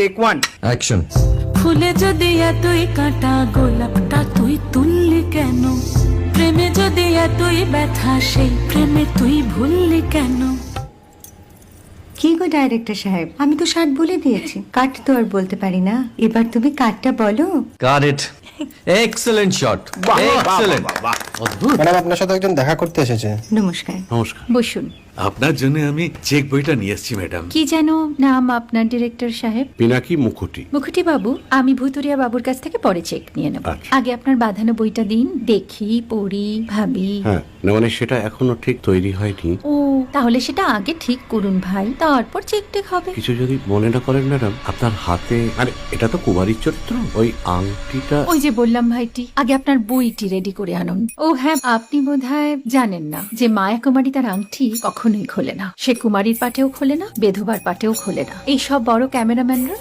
Take one, action. ফুলে যদি এতই কাঁটা গোলাপটা তুই তুললি কেন? প্রেমে যদি এতই ব্যথা সেই প্রেমে তুই ভুললি কেন? কি গো ডাইরেক্টর সাহেব, আমি তো 60 বলে দিয়েছি, কাট তো আর বলতে পারি না। এবার তুমি কাটটা বলো। Got it. Excellent shot, excellent. Madam আপনার সাথে একজন দেখা করতে এসেছে। নমস্কার। নমস্কার। বসুন। আপনার জন্য আমি চেক বইটা নিয়ে এসেছি ম্যাডাম। কি যেন নাম আপনার ডিরেক্টর সাহেব? পিনাকি মুখোটি। মুখুটি বাবু, আমি ভুতুরিয়া বাবুর কাছ থেকে পরে চেক নিয়ে নেব। আচ্ছা। আগে আপনার বাঁধানো বইটা দিন, দেখি, পড়ি, ভাবি। হ্যাঁ, না মানে সেটা এখনো ঠিক তৈরি হয়নি। ও, তাহলে সেটা আগে ঠিক করুন ভাই, তারপর চেক টেক হবে। কিছু যদি মনে না করেন ম্যাডাম, আপনার হাতে, আরে এটা তো কুমারীর চরিত্র, ওই আংটিটা। ওই যে বললাম ভাইটি, আগে আপনার বইটি রেডি করে আনুন। ও হ্যাঁ, আপনি বোধহয় জানেন না যে মায়া কুমারী তার আংটি কখনোই খোলে না। সে কুমারীর পাটেও খোলে না, বেধবার পাটেও খোলে না। এই সব বড় ক্যামেরাম্যানরা